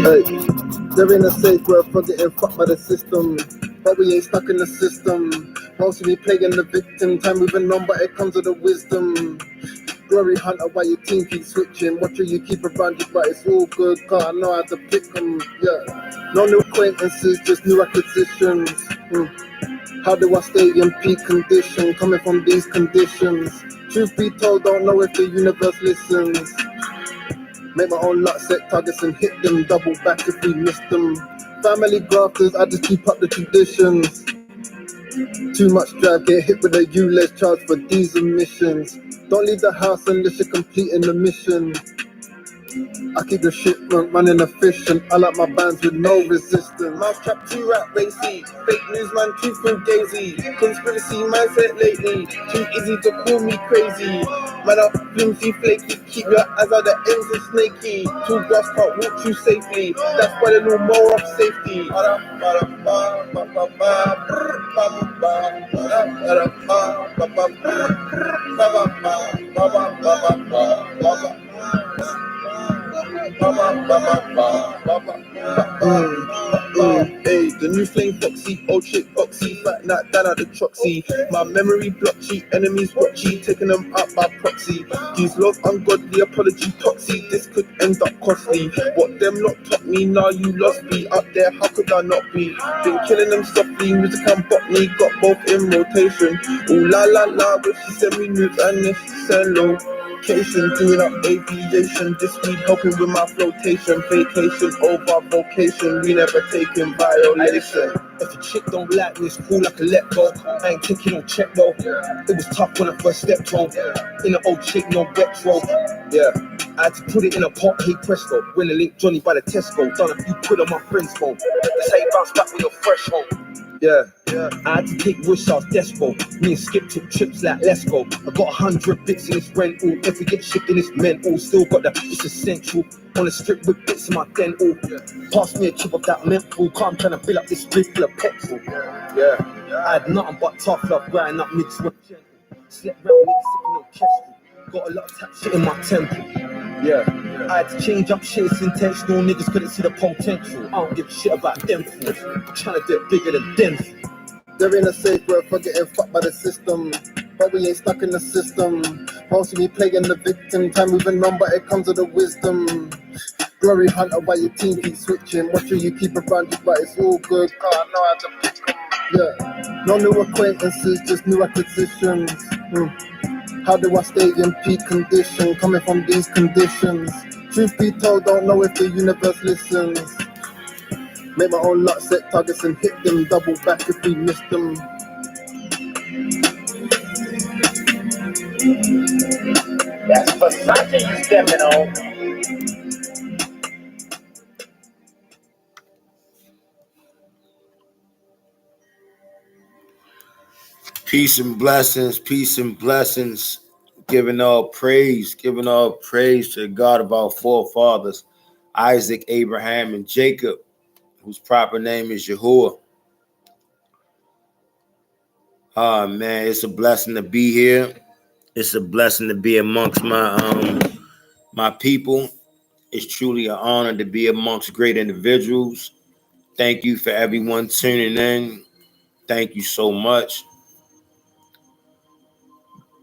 Hey, there ain't a safe word for getting fucked by the system, but we ain't stuck in the system. Mostly playing the victim, time moving on, but it comes with the wisdom. Glory hunter, why your team keep switching? What you keep around you, but it's all good, cause I know how to pick them, yeah. No new acquaintances, just new acquisitions. How do I stay in peak condition, coming from these conditions? Truth be told, don't know if the universe listens. Make my own luck, set targets and hit them, double back if we miss them. Family grafters, I just keep up the traditions. Too much drive, get hit with a U-less charge for these emissions. Don't leave the house unless you're completing the mission. I keep the shipment running efficient. I like my bands with no resistance. Mousetrap too rap racy. Fake news man too fugazi. Conspiracy mindset lately. Too easy to call me crazy. Man up flimsy flaky. Keep your eyes out the ends and snaky. Too grass can't walk too safely. That's why they know more of safety. Hey, the new flame foxy, old shit boxy, fat nut down at the troxy. My memory blotchy, enemies watchy, taking them out by proxy. Use love ungodly, apology toxic, this could end up costly. What them lot taught me, now you lost me. Up there, how could I not be? Been killing them softly, music and botany, got both in rotation. Ooh la la la, but she send me nudes and if she send low. Doing up aviation this week, helping with my flotation. Vacation over vocation, we never taking violation. If a chick don't like me, it's cool, I can let go. I ain't taking no check though. It was tough when I first stepped home. In an old chick, no retro. Yeah, I had to put it in a pot, hey presto. When I linked Johnny by the Tesco, done a few quid on my friend's phone. That's how you bounce back with your fresh home. Yeah, I had to take wish, I was despo. Me and Skip took trips like let's go. I got 100 bits in this rental. If we get shipped in this mental, still got that, it's essential. On the strip with bits in my dental. Pass me a chip of that mental. Can't trying to fill up this drip full of petrol. Yeah, I had nothing but tough love grinding up mixed with gentle. Slept round niggas sipping on kestrel. Got a lot of tap shit in my temple. Yeah, I had to change up shit, it's intentional. Niggas couldn't see the potential. I don't give a shit about them fools. I'm trying to do it bigger than them. There ain't a safe word for getting fucked by the system, but we ain't stuck in the system. Mostly playing the victim, time moving on, but it comes with the wisdom. Glory hunter, why your team keep switching? What you keep around you, but it's all good, cause I know how to pick them. Yeah, no new acquaintances, just new acquisitions. How do I stay in peak condition, coming from these conditions? Truth be told, don't know if the universe listens. Make my own luck, set targets and hit them, double back if we miss them. That's Versace you stepping on. Peace and blessings, peace and blessings. Giving all praise to God of our forefathers, Isaac, Abraham, and Jacob, whose proper name is Yahuwah. Man, it's a blessing to be here. It's a blessing to be amongst my people. It's truly an honor to be amongst great individuals. Thank you for everyone tuning in. thank you so much.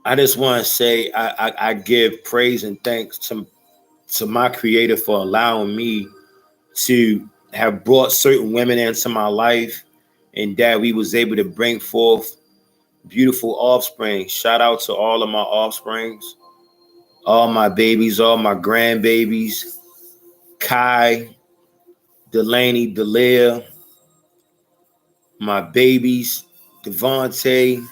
I just want to say I give praise and thanks to my creator for allowing me to have brought certain women into my life, and that we was able to bring forth beautiful offspring. Shout out to all of my offsprings, all my babies, all my grandbabies, Kai, Delaney, Delia, my babies, Devontae,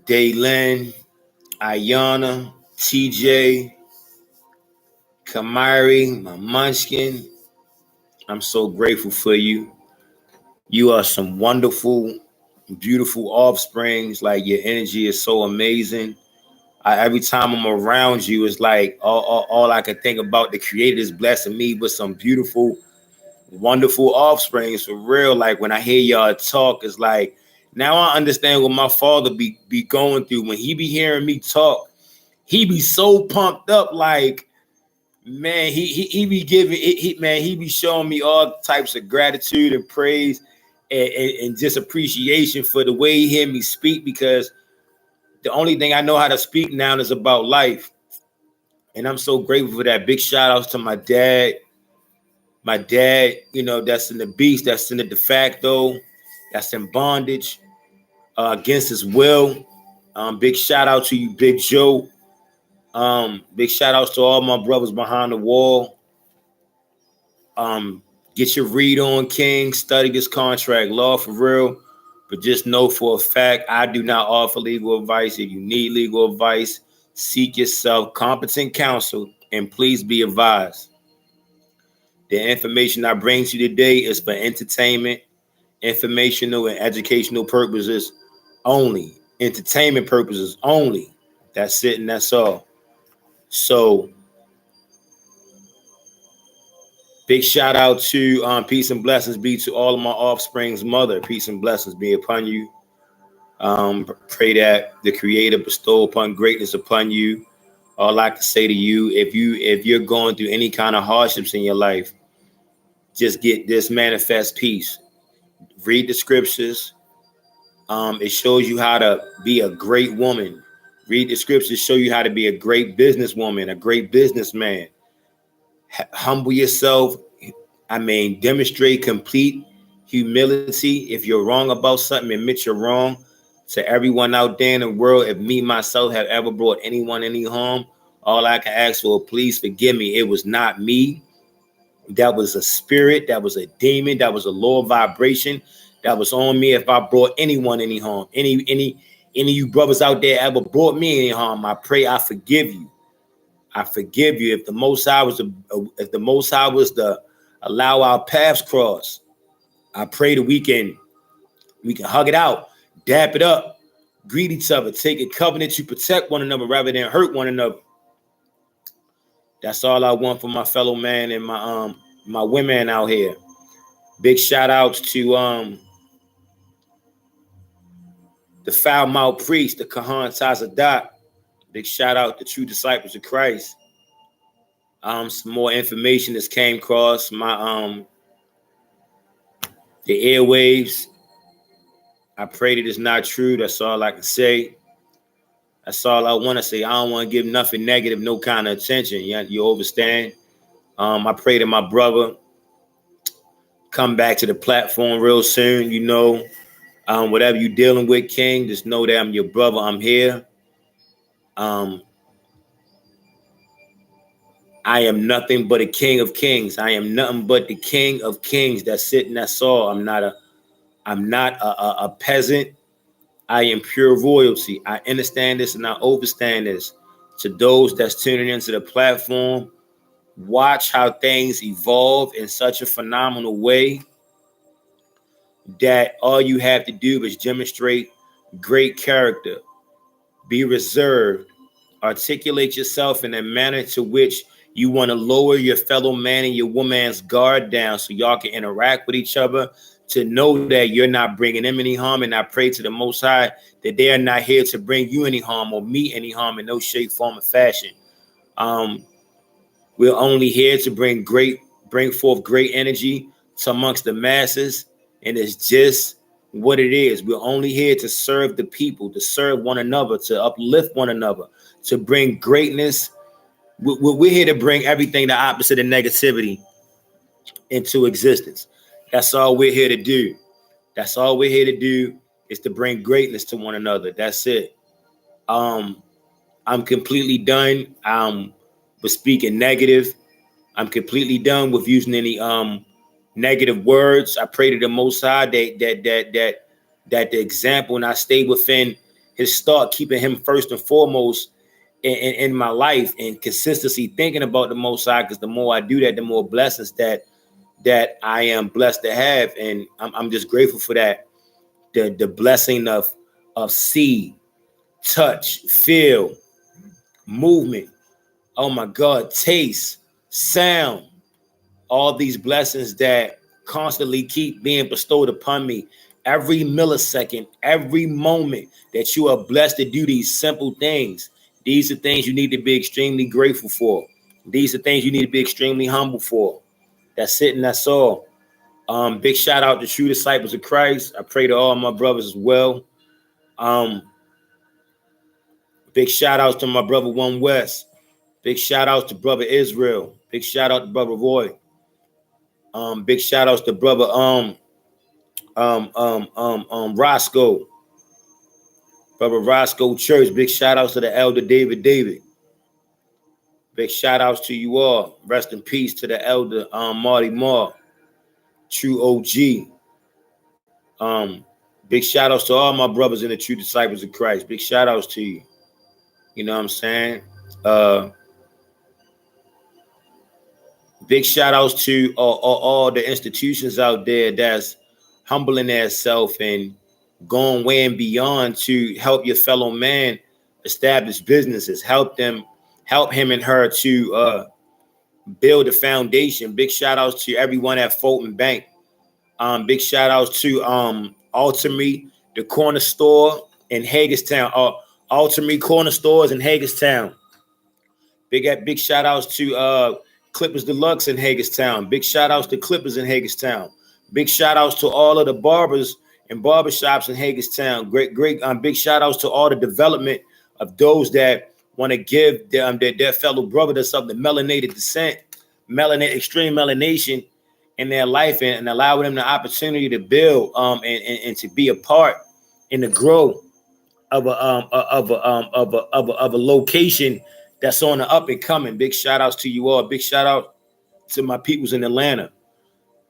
Daylin, Ayana, TJ, Kamari, my munchkin. I'm so grateful for you. You are some wonderful, beautiful offsprings. Like, your energy is so amazing. Every time I'm around you, it's like all I can think about. The Creator is blessing me with some beautiful, wonderful offsprings for real. Like, when I hear y'all talk, it's like, now I understand what my father be going through. When he be hearing me talk, he be so pumped up. Like, man, he be giving he be showing me all types of gratitude and praise and just appreciation for the way he hear me speak, because the only thing I know how to speak now is about life. And I'm so grateful for that. Big shout outs to my dad. My dad, that's in the beast, that's in the de facto, that's in bondage, against his will. Big shout out to you, Big Joe. Big shout outs to all my brothers behind the wall. Get your read on, King. Study this contract law for real. But just know for a fact, I do not offer legal advice. If you need legal advice, seek yourself competent counsel, and please be advised. The information I bring to you today is for entertainment, informational, and educational purposes only. Entertainment purposes only. That's it, and that's all. So, big shout out to peace and blessings be to all of my offspring's mother. Peace and blessings be upon you. Pray that the Creator bestow upon greatness upon you. All I can say to you, if you're going through any kind of hardships in your life, just get this manifest peace. Read the scriptures. It shows you how to be a great woman. Read the scriptures, show you how to be a great businesswoman, a great businessman. Humble yourself. Demonstrate complete humility. If you're wrong about something, admit you're wrong. To everyone out there in the world, if me, myself, have ever brought anyone any harm, all I can ask for, please forgive me. It was not me. That was a spirit. That was a demon. That was a lower vibration that was on me. If I brought anyone any harm, any of you brothers out there ever brought me any harm, I pray I forgive you. I forgive you. If the Most High was to allow our paths cross, I pray that we can hug it out, dap it up, greet each other, take a covenant to protect one another rather than hurt one another. That's all I want for my fellow man and my women out here. Big shout outs to the foul mouth priest, the Kahan Tazadat. Big shout out to true disciples of Christ. Some more information that's came across my the airwaves. I pray that it's not true. That's all I can say. That's all I want to say. I don't want to give nothing negative, no kind of attention. You understand? I pray that my brother come back to the platform real soon. Whatever you're dealing with, King, just know that I'm your brother. I'm here. I am nothing but a king of kings. I am nothing but the king of kings. That's it, and that's all. I'm not a peasant. I am pure royalty. I understand this and I overstand this. To those that's tuning into the platform, watch how things evolve in such a phenomenal way that all you have to do is demonstrate great character, be reserved, articulate yourself in a manner to which you want to lower your fellow man and your woman's guard down so y'all can interact with each other, to know that you're not bringing them any harm. And I pray to the Most High that they are not here to bring you any harm or me any harm in no shape, form, or fashion. We're only here to bring forth great energy to amongst the masses. And it's just what it is. We're only here to serve the people, to serve one another, to uplift one another, to bring greatness. We're here to bring everything the opposite of negativity into existence. That's all we're here to do. That's all we're here to do, is to bring greatness to one another. That's it. I'm completely done with speaking negative. I'm completely done with using any negative words. I pray to the Most High that the example, and I stay within His thought, keeping Him first and foremost in my life, and consistency thinking about the Most High. Because the more I do that, the more blessings that I am blessed to have, and I'm just grateful for that. The blessing of see, touch, feel, movement. Oh my God, taste, sound. All these blessings that constantly keep being bestowed upon me every millisecond, every moment that you are blessed to do these simple things. These are things you need to be extremely grateful for. These are things you need to be extremely humble for. That's it, and that's all. Big shout out to true disciples of Christ. I pray to all my brothers as well. Big shout outs to my brother One West. Big shout outs to brother Israel. Big shout out to brother Roy. Big shout outs to brother Roscoe. Brother Roscoe Church. Big shout outs to the elder David. Big shout outs to you all. Rest in peace to the elder Marty Moore. True OG. Big shout outs to all my brothers and the true disciples of Christ. Big shout outs to you. You know what I'm saying? Big shout outs to all the institutions out there that's humbling themselves and going way and beyond to help your fellow man establish businesses, help him and her to build a foundation. Big shout outs to everyone at Fulton Bank. Big shout outs to Ultimate, the corner store in Hagerstown. Ultimate corner stores in Hagerstown. Big shout outs to Clippers Deluxe in Hagerstown. Big shout outs to Clippers in Hagerstown. Big shout outs to all of the barbers and barbershops in Hagerstown. Great big shout outs to all the development of those that want to give their fellow brother that's of the melanated descent, extreme melanation in their life, and allow them the opportunity to build and to be a part in the growth of a location that's on the up and coming. Big shout outs to you all. Big shout out to my peoples in Atlanta.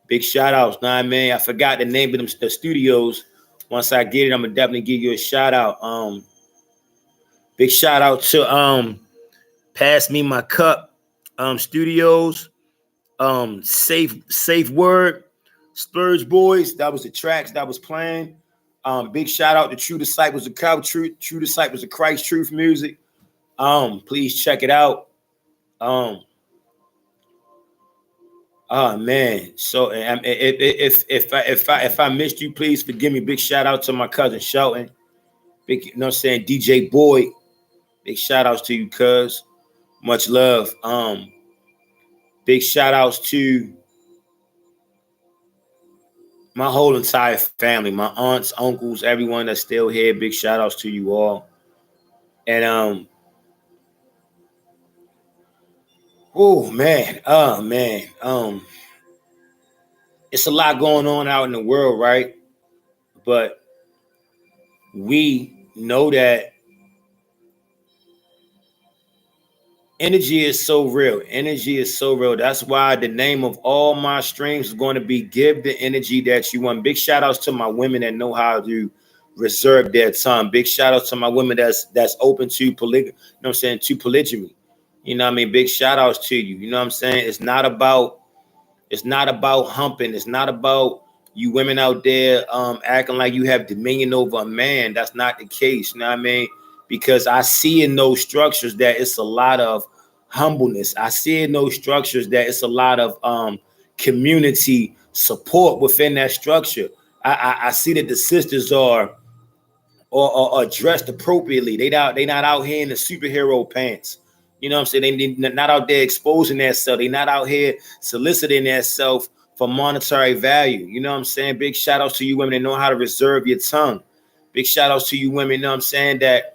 Big shout outs. Nah, man, I forgot the name of them the studios. Once I get it, I'm gonna definitely give you a shout out. Big shout out to Pass Me My Cup Studios. Safe Word, Splurge Boys. That was the tracks that was playing. Big shout out to True Disciples of Christ, True Disciples of Christ Truth Music. Please check it out. Oh man. So if I missed you, please forgive me. Big shout out to my cousin Shelton. Big, you know what I'm saying, DJ Boy. Big shout outs to you, cuz. Much love. Big shout outs to my whole entire family, my aunts, uncles, everyone that's still here. Big shout outs to you all. And oh man, it's a lot going on out in the world, right? But we know that energy is so real. Energy is so real. That's why the name of all my streams is going to be Give the Energy That You Want. Big shout outs to my women that know how to reserve their time. Big shout outs to my women that's open to polygamy. You know what I'm saying? To polygamy. You know what I mean? Big shout outs to you. You know what I'm saying? It's not about humping. It's not about you women out there acting like you have dominion over a man. That's not the case. You know what I mean? Because I see in those structures that it's a lot of humbleness. I see in those structures that it's a lot of community support within that structure. I see that the sisters are dressed appropriately. They not out here in the superhero pants. You know what I'm saying? They're not out there exposing themselves. They're not out here soliciting themselves for monetary value. You know what I'm saying? Big shout outs to you women that know how to reserve your tongue. Big shout outs to you women, you know what I'm saying, that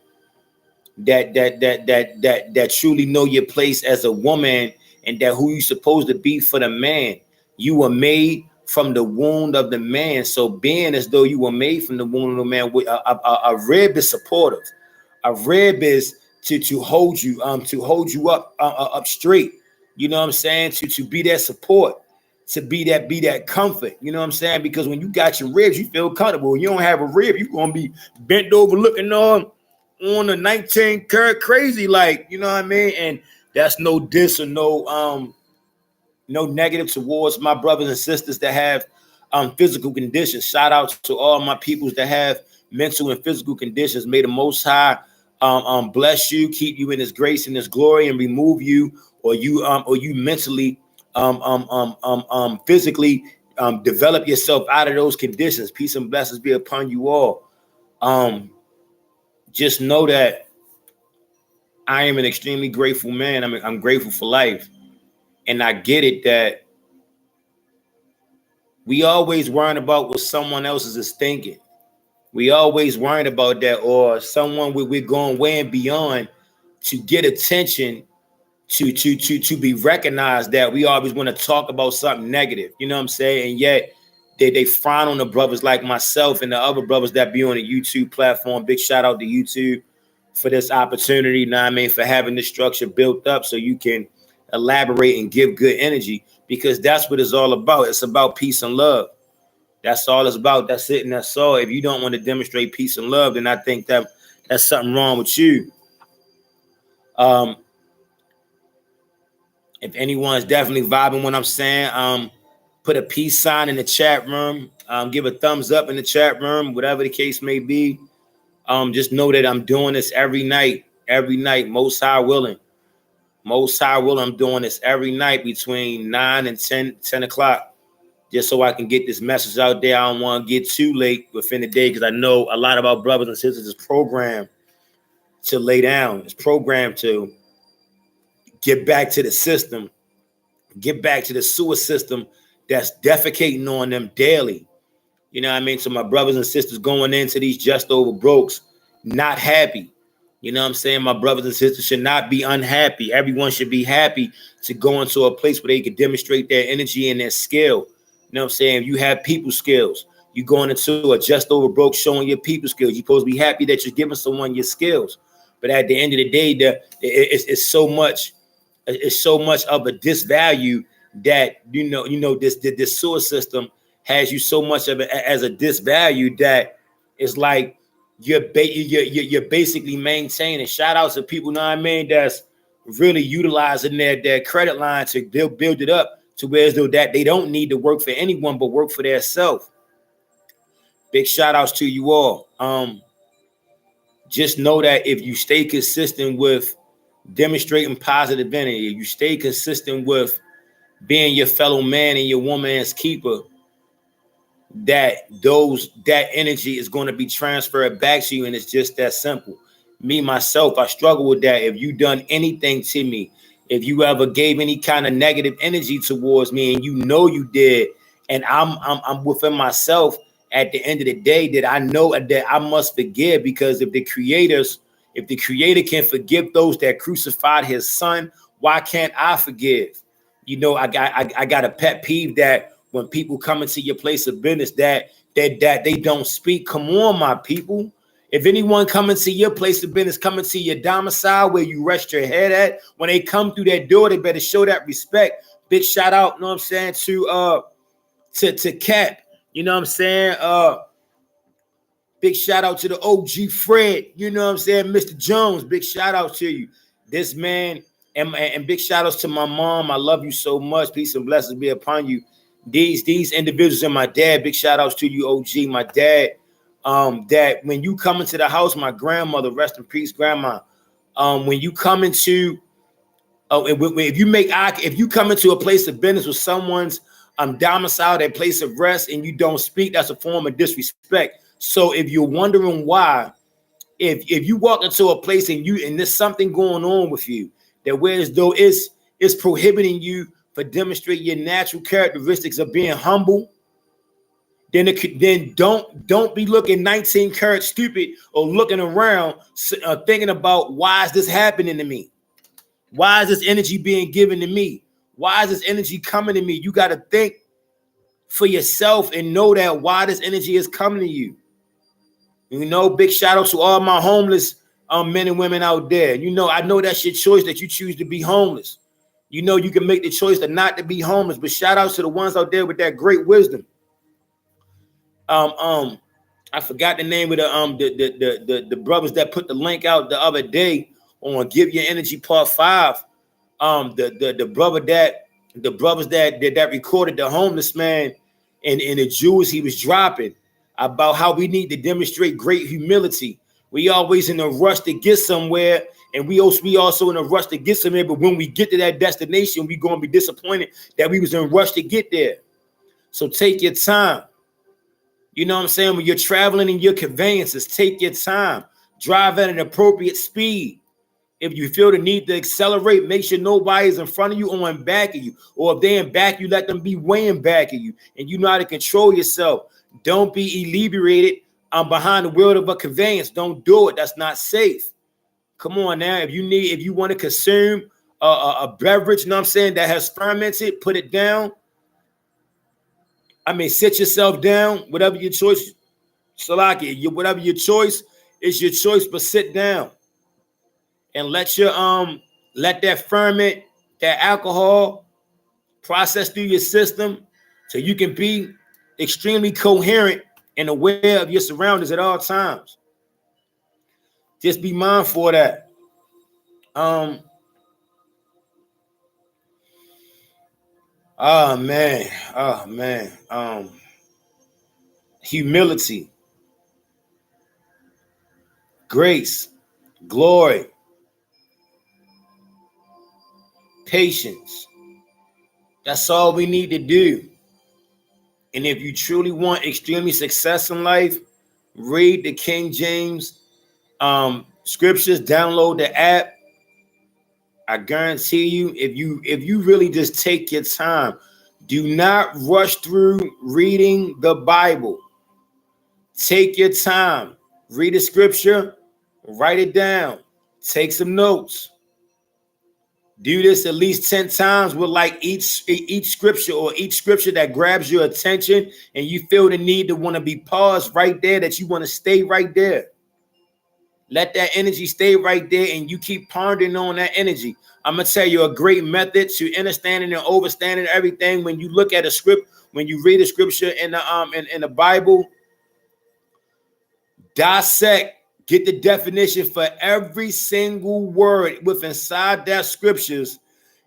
truly know your place as a woman, and that who you supposed to be for the man. You were made from the wound of the man. So being as though you were made from the wound of the man, a rib is supportive. A rib is to hold you up straight. You know what I'm saying? To be that support, to be that comfort. You know what I'm saying? Because when you got your ribs, you feel comfortable. When you don't have a rib, you're gonna be bent over looking on the 19 karat crazy, like, you know what I mean? And that's no diss or no negative towards my brothers and sisters that have physical conditions. Shout out to all my peoples that have mental and physical conditions. May the Most High bless you, keep you in His grace and His glory, and remove you or you mentally, physically develop yourself out of those conditions. Peace and blessings be upon you all. Just know that I am an extremely grateful man. I'm grateful for life. And I get it that we always worrying about what someone else is thinking. We always worrying about that, or someone we're going way and beyond to get attention, to be recognized, that we always want to talk about something negative. You know what I'm saying? And yet they frown on the brothers like myself and the other brothers that be on the YouTube platform. Big shout out to YouTube for this opportunity, you know what I mean, for having this structure built up so you can elaborate and give good energy, because that's what it's all about. It's about peace and love. That's all it's about. That's it and that's all. If you don't want to demonstrate peace and love, then I think that that's something wrong with you. If anyone's definitely vibing what I'm saying, put a peace sign in the chat room. Give a thumbs up in the chat room, whatever the case may be. Just know that I'm doing this every night, most high willing. I'm doing this every night between 9 and 10 o'clock, just so I can get this message out there. I don't want to get too late within the day, because I know a lot of our brothers and sisters is programmed to lay down. It's programmed to get back to the system, get back to the sewer system that's defecating on them daily. You know what I mean? So my brothers and sisters going into these just over brokes, not happy. You know what I'm saying? My brothers and sisters should not be unhappy. Everyone should be happy to go into a place where they can demonstrate their energy and their skill. You know what I'm saying? You have people skills. You going into a just over broke showing your people skills. You're supposed to be happy that you're giving someone your skills. But at the end of the day, it's so much of a disvalue that this sewer system has you so much of it as a disvalue that it's like you're basically maintaining. Shout out to people, know what I mean, that's really utilizing their credit line to build it up to where as though that they don't need to work for anyone but work for their self. Big shout outs to you all. Just know that if you stay consistent with demonstrating positive energy, you stay consistent with being your fellow man and your woman's keeper, that energy is going to be transferred back to you. And it's just that simple. Me, myself, I struggle with that. If you done anything to me, if you ever gave any kind of negative energy towards me, and you know you did, and I'm within myself at the end of the day, that I know that I must forgive, because if the creator can forgive those that crucified his son, why can't I forgive? You know, I got a pet peeve that when people come into your place of business that they don't speak. Come on, my people. If anyone coming to your place of business, coming to your domicile where you rest your head at, when they come through that door, they better show that respect. Big shout out, you know what I'm saying, to Cap. You know what I'm saying? Big shout out to the OG Fred. You know what I'm saying? Mr. Jones, big shout out to you. This man, and big shout outs to my mom. I love you so much. Peace and blessings be upon you. These individuals and my dad, big shout outs to you, OG. My dad, that when you come into the house, my grandmother, rest in peace, grandma. When you come into, if you come into a place of business with someone's domicile, their place of rest, and you don't speak, that's a form of disrespect. So if you're wondering why, if you walk into a place and there's something going on with you that whereas though it's prohibiting you for demonstrating your natural characteristics of being humble, then don't be looking 19 karat stupid or looking around thinking about why is this happening to me? Why is this energy being given to me? Why is this energy coming to me? You got to think for yourself and know that why this energy is coming to you. You know, big shout out to all my homeless men and women out there. You know, I know that's your choice that you choose to be homeless. You know, you can make the choice to not to be homeless, but shout out to the ones out there with that great wisdom. I forgot the name of the brothers that put the link out the other day on Give Your Energy Part 5. The brothers that recorded the homeless man and the jewels he was dropping about how we need to demonstrate great humility. We always in a rush to get somewhere, and we also in a rush to get somewhere. But when we get to that destination, we gonna be disappointed that we was in a rush to get there. So take your time. You know what I'm saying? When you're traveling in your conveyances, take your time. Drive at an appropriate speed. If you feel the need to accelerate, make sure nobody's in front of you or in back of you. Or if they're in back, you let them be way in back of you. And you know how to control yourself. Don't be inebriated behind the wheel of a conveyance. Don't do it. That's not safe. Come on now. If you want to consume a beverage, you know what I'm saying, that has fermented, put it down. I mean, sit yourself down, whatever your choice. Salaki, whatever your choice is your choice, but sit down and let that ferment, that alcohol process through your system so you can be extremely coherent and aware of your surroundings at all times. Just be mindful of that. Oh man. Humility, grace, glory, patience. That's all we need to do. And if you truly want extremely success in life, read the King James scriptures, download the app. I guarantee you, if you really just take your time, do not rush through reading the Bible. Take your time, read the scripture, write it down, take some notes. Do this at least 10 times with like each scripture or each scripture that grabs your attention and you feel the need to want to be paused right there, that you want to stay right there. Let that energy stay right there and you keep pondering on that energy. I'm going to tell you a great method to understanding and overstanding everything. When you look at a script, when you read a scripture in the Bible, dissect, get the definition for every single word within inside that scriptures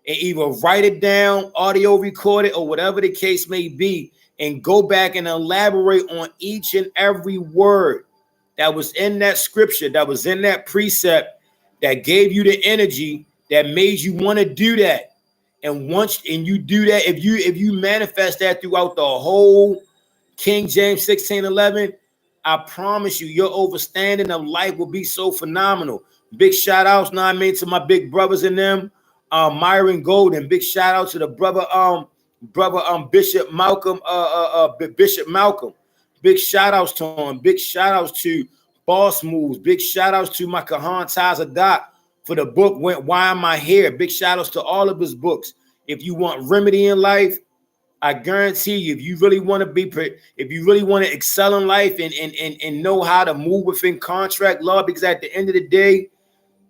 and either write it down, audio record it, or whatever the case may be, and go back and elaborate on each and every word that was in that scripture, that was in that precept, that gave you the energy that made you want to do that. And once you do that, if you manifest that throughout the whole King James 16:11, I promise you, your understanding of life will be so phenomenal. Big shout outs, know what I mean, to my big brothers in them, Myron Golden. Big shout out to the brother Bishop Malcolm, Bishop Malcolm. Big shout outs to him. Big shout outs to Boss Moves. Big shout outs to my Kahan Tazadat for the book Why Am I Here? Big shout outs to all of his books. If you want remedy in life, I guarantee you, if you really want to excel in life and know how to move within contract law, because at the end of the day,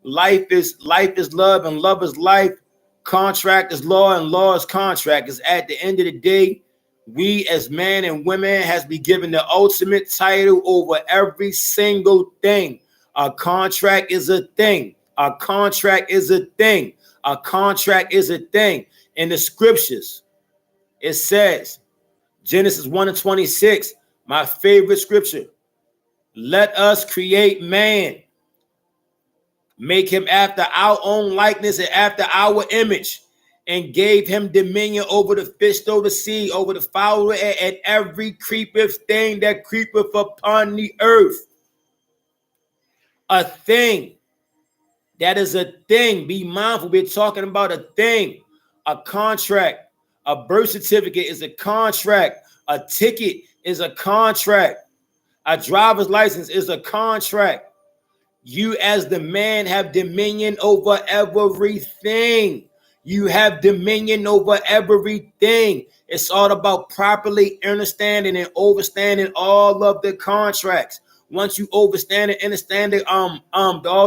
life is love and love is life. Contract is law and law is contract. Because at the end of the day, we as men and women has been given the ultimate title over every single thing. A contract is a thing. A contract is a thing. A contract is a thing. In the scriptures, it says, Genesis 1:26, my favorite scripture. Let us create man, make him after our own likeness and after our image, and gave him dominion over the fish of the sea, over the fowl and every creepeth thing that creepeth upon the earth. A thing. That is a thing. Be mindful. We're talking about a thing, a contract. A birth certificate is a contract. A ticket is a contract. A driver's license is a contract. You as the man have dominion over everything. You have dominion over everything. It's all about properly understanding and understanding all of the contracts. Once you understand and understand all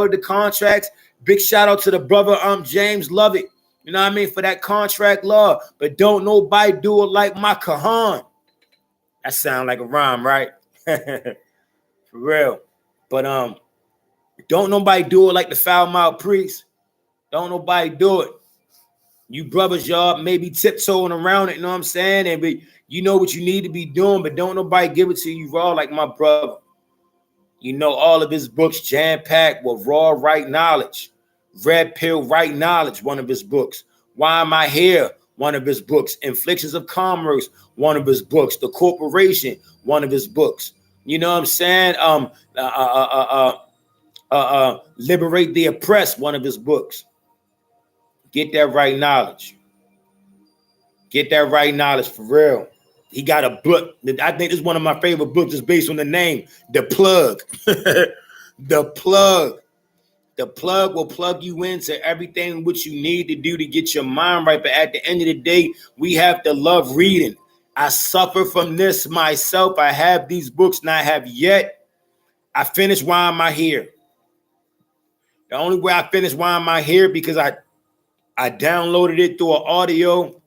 of the contracts, big shout out to the brother James Lovett. You know what I mean, for that contract law. But don't nobody do it like my Kahan. That sound like a rhyme, right? For real. But don't nobody do it like the foul mouth priest. Don't nobody do it. You brothers, y'all maybe tiptoeing around it, you know what I'm saying? And but you know what you need to be doing, but don't nobody give it to you raw like my brother. You know, all of his books jam-packed with raw right knowledge. Red Pill Right Knowledge, one of his books. Why Am I Here? One of his books. Inflictions of Commerce, one of his books. The Corporation, one of his books. You know what I'm saying? Liberate the Oppressed, one of his books. Get that right knowledge. Get that right knowledge for real. He got a book. I think this is one of my favorite books just based on the name, The Plug. The Plug. The Plug will plug you into everything what you need to do to get your mind right. But at the end of the day, we have to love reading. I suffer from this myself. I have these books and I have yet. I finished Why Am I Here? The only way I finished Why Am I Here because I downloaded it through an audio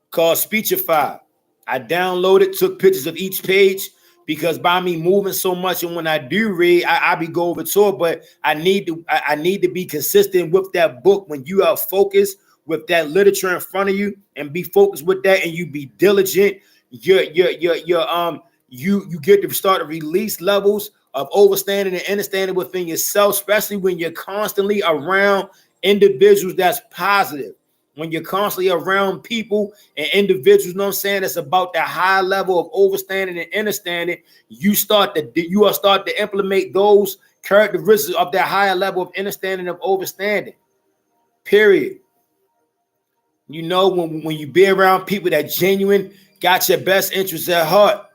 called Speechify. I downloaded, took pictures of each page because by me moving so much, and when I do read, I be go over to it. But I need to be consistent with that book. When you are focused with that literature in front of you, and be focused with that, and you be diligent, you get to start to release levels of understanding and understanding within yourself, especially when you're constantly around individuals that's positive. When you're constantly around people and individuals, you know what I'm saying, it's about that high level of understanding and understanding. You start to implement those characteristics of that higher level of understanding of understanding. Period. You know, when you be around people that genuine got your best interests at heart.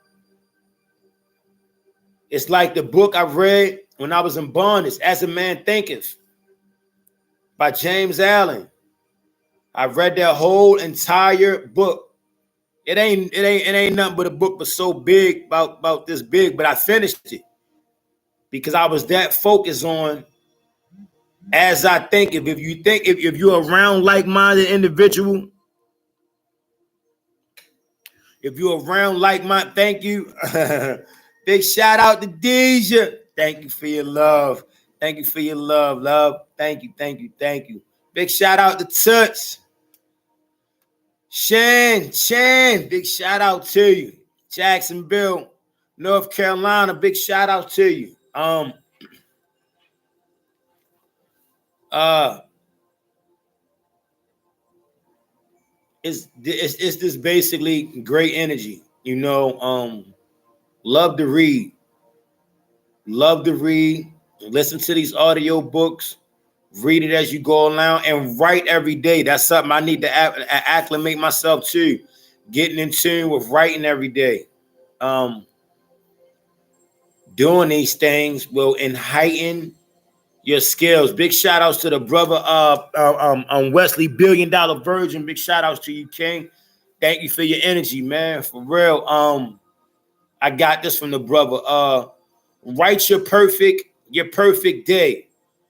It's like the book I read when I was in bondage, As a Man Thinketh, by James Allen. I read that whole entire book. It ain't nothing but a book, but so big, about this big. But I finished it because I was that focused on as I think. If you're around like-minded individual, if you're around like-minded, thank you. Big shout out to Deja. Thank you for your love. Thank you for your love. Thank you. Big shout out to Touch. Shan, big shout out to you. Jacksonville, North Carolina, big shout out to you. It's this basically great energy, you know. Love to read, listen to these audio books, read it as you go along, and write every day. That's something I need to acclimate myself to, getting in tune with writing every day. Doing these things will heighten your skills. Big shout outs to the brother Wesley, $1 billion virgin. Big shout outs to you, King. Thank you for your energy, man. For real. I got this from the brother. Write your perfect day.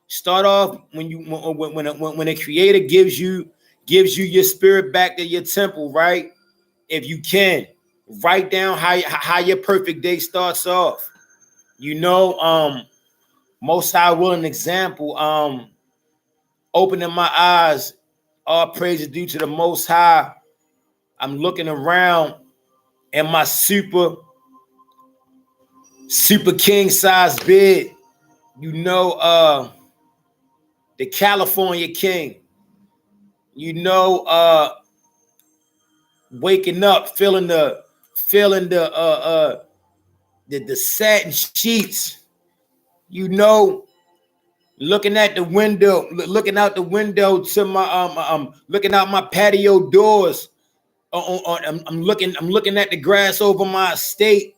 Start off when the creator gives you your spirit back to your temple, right? If you can, write down how your perfect day starts off. You know, Most High will an example. Opening my eyes, all praise is due to the Most High. I'm looking around in my super king size bed. You know, the California King. You know, waking up, feeling the satin sheets. You know, looking out the window to my looking out my patio doors, I'm looking at the grass over my estate.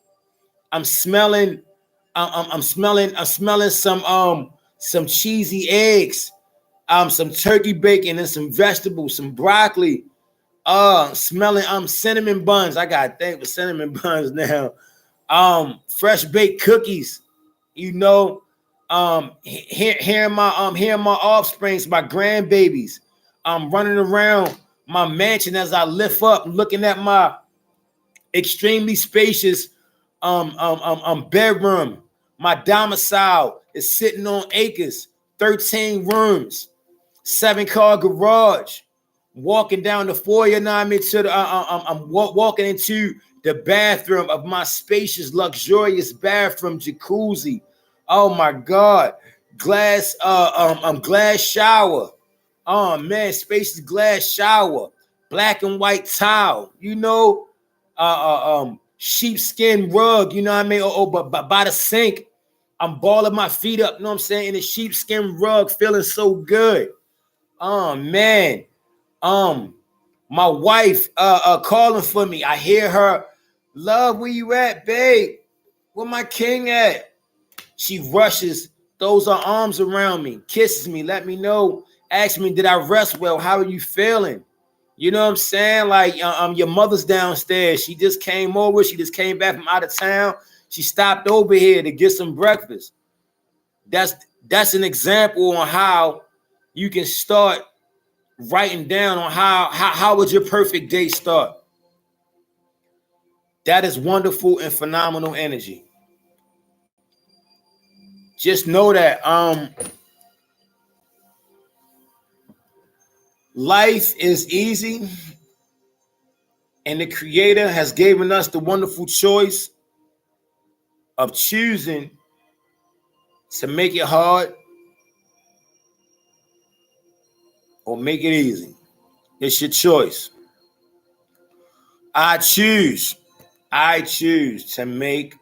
I'm smelling I'm smelling some cheesy eggs, some turkey bacon and some vegetables, some broccoli. Smelling cinnamon buns. I gotta thank for cinnamon buns now. Fresh baked cookies. You know, hearing my offsprings, my grandbabies. I'm running around my mansion as I lift up, looking at my extremely spacious bedroom. My domicile is sitting on acres, 13 rooms, 7-car garage. Walking down the foyer, you know what I mean, to the I'm walking into the bathroom of my spacious, luxurious bathroom, jacuzzi. Oh my God, glass glass shower. Oh man, spacious glass shower, black and white tile. You know, sheepskin rug. You know what I mean? But by the sink, I'm balling my feet up. You know what I'm saying? In the sheepskin rug, feeling so good. Oh man. My wife calling for me. I hear her, love, where you at, babe? Where my king at? She rushes, throws her arms around me, kisses me, let me know, asks me, did I rest well? How are you feeling? You know what I'm saying? Like, your mother's downstairs. She just came over. She just came back from out of town. She stopped over here to get some breakfast. That's an example on how you can start writing down on how would your perfect day start. That is wonderful and phenomenal energy. Just know that life is easy, and the Creator has given us the wonderful choice of choosing to make it hard or make it easy. It's your choice. I choose to make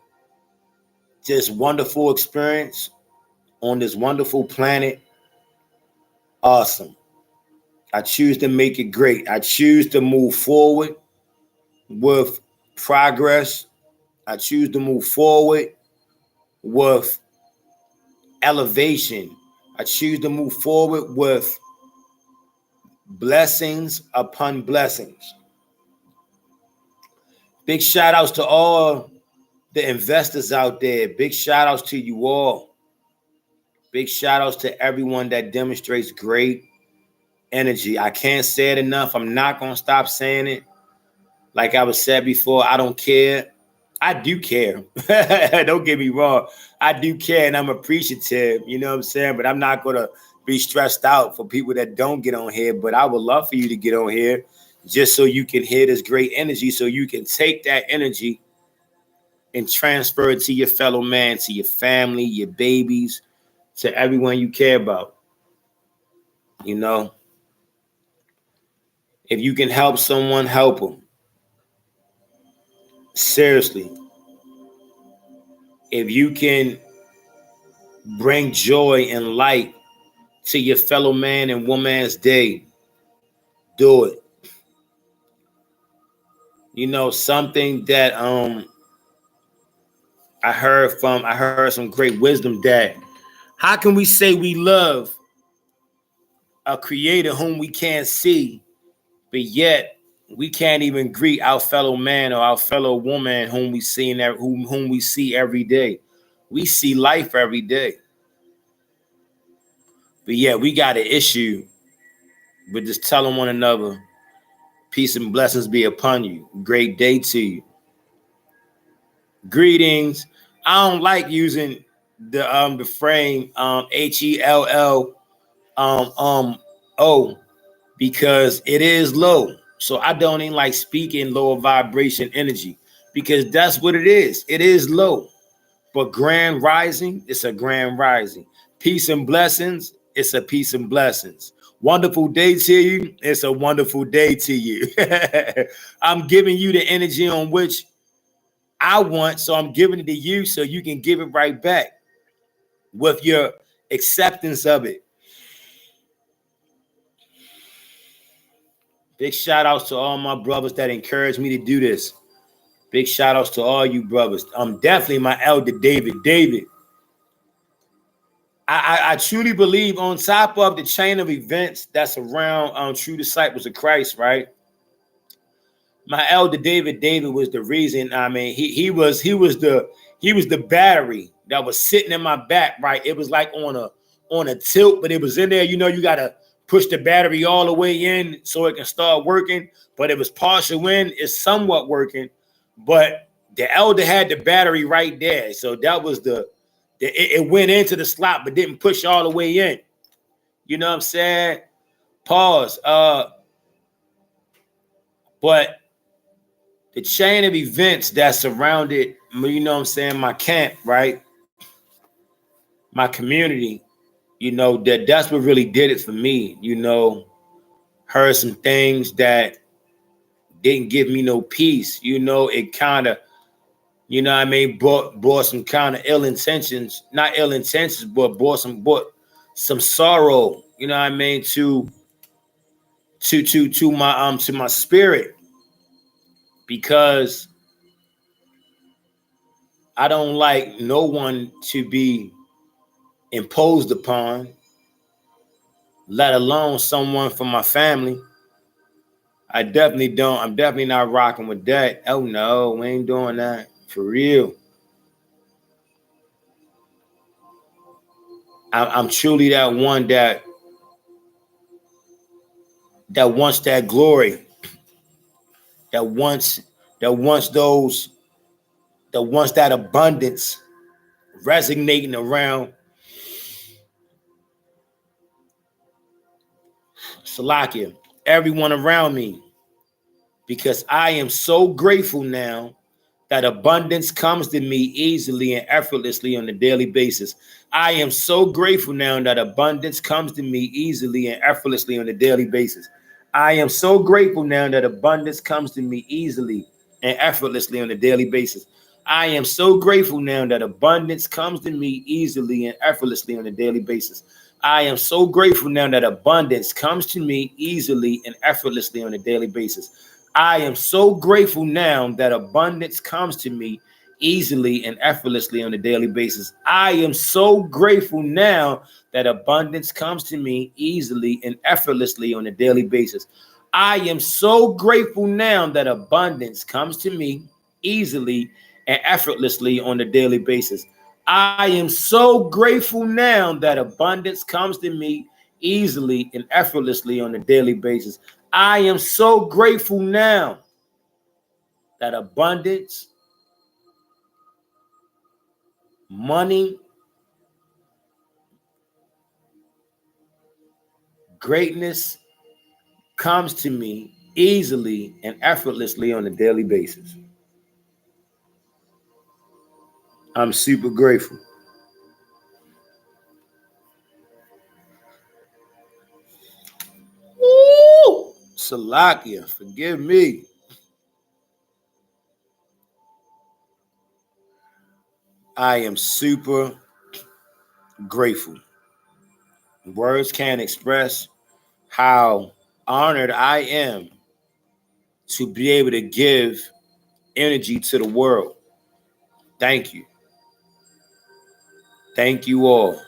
this wonderful experience on this wonderful planet awesome. I choose to make it great. I choose to move forward with progress. I choose to move forward with elevation. I choose to move forward with blessings upon blessings. Big shout outs to all the investors out there. Big shout outs to you all. Big shout outs to everyone that demonstrates great energy. I can't say it enough. I'm not going to stop saying it. Like I was said before, I don't care. I do care. Don't get me wrong. I do care and I'm appreciative. You know what I'm saying? But I'm not going to be stressed out for people that don't get on here. But I would love for you to get on here just so you can hear this great energy, so you can take that energy and transfer it to your fellow man, to your family, your babies, to everyone you care about. You know, if you can help someone, help them. Seriously. If you can bring joy and light to your fellow man and woman's day, do it. You know, something that I heard some great wisdom that how can we say we love a creator whom we can't see, but yet we can't even greet our fellow man or our fellow woman whom we see whom we see every day. We see life every day. But yeah, we got an issue with just telling one another, peace and blessings be upon you. Great day to you. Greetings. I don't like using the frame HELL O because it is low. So I don't even like speaking lower vibration energy because that's what it is. It is low. But grand rising, it's a grand rising. Peace and blessings, it's a peace and blessings. Wonderful day to you, it's a wonderful day to you. I'm giving you the energy on which I want, so I'm giving it to you so you can give it right back with your acceptance of it. Big shout outs to all my brothers that encouraged me to do this. Big shout outs to all you brothers. I'm definitely my elder David. David, I truly believe on top of the chain of events that's around true disciples of Christ, right? My elder David was the reason. I mean, he was the battery that was sitting in my back, right? It was like on a tilt, but it was in there. You know, you gotta push the battery all the way in so it can start working. But it was partial in, it's somewhat working. But the elder had the battery right there. So that was it went into the slot, but didn't push all the way in. You know what I'm saying? Pause. But the chain of events that surrounded, you know what I'm saying, my camp, right? My community, you know, that's what really did it for me. You know, heard some things that didn't give me no peace. You know, it kind of, you know what I mean, brought some kind of ill intentions, not ill intentions, but brought some sorrow, you know what I mean, to my spirit, because I don't like no one to be imposed upon, let alone someone from my family. I definitely don't. I'm definitely not rocking with that. Oh no, we ain't doing that for real. I'm truly that one that wants that glory, that wants that wants those that wants that abundance resonating around Salakia, everyone around me, because I am so grateful now that abundance comes to me easily and effortlessly on a daily basis. I am so grateful now that abundance comes to me easily and effortlessly on a daily basis. I am so grateful now that abundance comes to me easily and effortlessly on a daily basis. I am so grateful now that abundance comes to me easily and effortlessly on a daily basis. I am so grateful now that abundance comes to me easily and effortlessly on a daily basis. I am so grateful now that abundance comes to me easily and effortlessly on a daily basis. I am so grateful now that abundance comes to me easily and effortlessly on a daily basis. I am so grateful now that abundance comes to me easily and effortlessly on a daily basis. I am so grateful now that abundance comes to me easily and effortlessly on a daily basis. I am so grateful now that abundance, money, greatness comes to me easily and effortlessly on a daily basis. I'm super grateful. Woo! Salakia, forgive me. I am super grateful. Words can't express how honored I am to be able to give energy to the world. Thank you. Thank you all.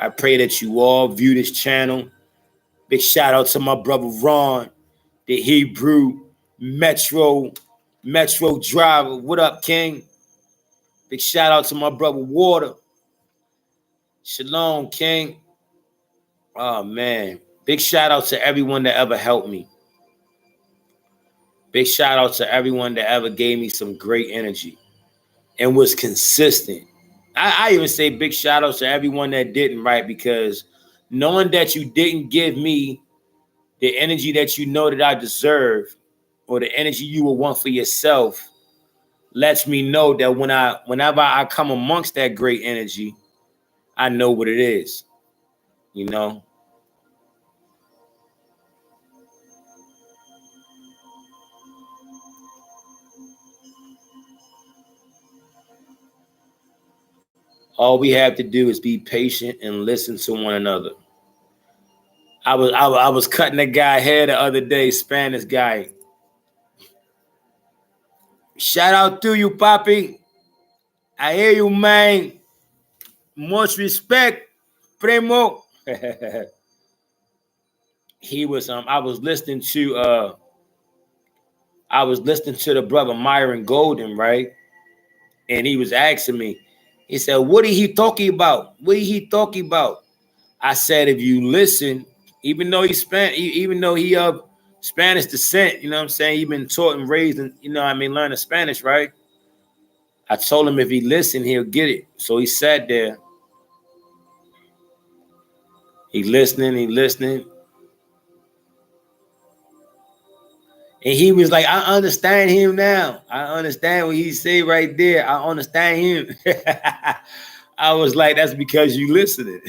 I pray that you all view this channel. Big shout out to my brother Ron, the Hebrew Metro driver. What up, King? Big shout out to my brother Water. Shalom, King. Oh man. Big shout out to everyone that ever helped me. Big shout out to everyone that ever gave me some great energy and was consistent. I even say big shout out to everyone that didn't, right? Because knowing that you didn't give me the energy that you know that I deserve, or the energy you will want for yourself, lets me know that whenever I come amongst that great energy, I know what it is. You know, all we have to do is be patient and listen to one another. I was cutting a guy hair the other day, Spanish guy. Shout out to you, Papi. I hear you, man. Much respect, primo. He was I was listening to the brother Myron Golden, right? And he was asking me, he said, what are he talking about? What are he talking about? I said, if you listen, even though he Spanish descent, you know what I'm saying? He been taught and raised and, learning Spanish, right? I told him if he listened, he'll get it. So he sat there. He listening. And he was like, I understand him now. I understand what he say right there. I understand him. I was like, that's because you listening.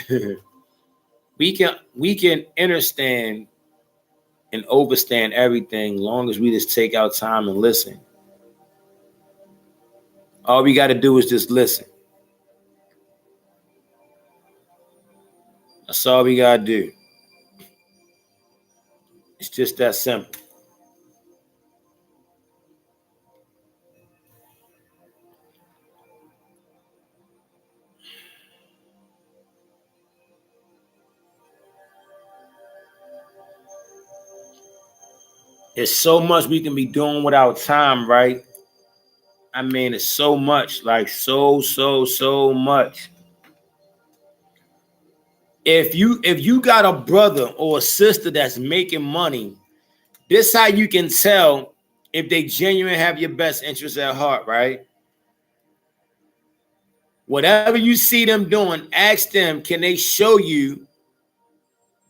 we can understand and overstand everything long as we just take our time and listen. All we got to do is just listen. That's all we got to do. It's just that simple. There's so much we can be doing with our time, right? I mean, it's so much, like so much. If you got a brother or a sister that's making money, this how you can tell if they genuinely have your best interest at heart, right? Whatever you see them doing, ask them, can they show you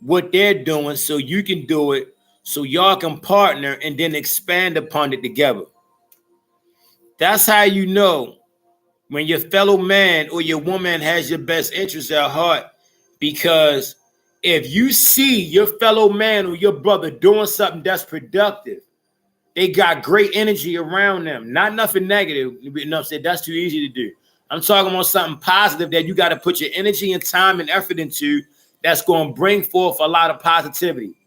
what they're doing so you can do it, so y'all can partner and then expand upon it together. That's how you know when your fellow man or your woman has your best interest at heart, because if you see your fellow man or your brother doing something that's productive, they got great energy around them, not nothing negative. You know what I'm saying? That's too easy to do. I'm talking about something positive that you got to put your energy and time and effort into, that's going to bring forth a lot of positivity.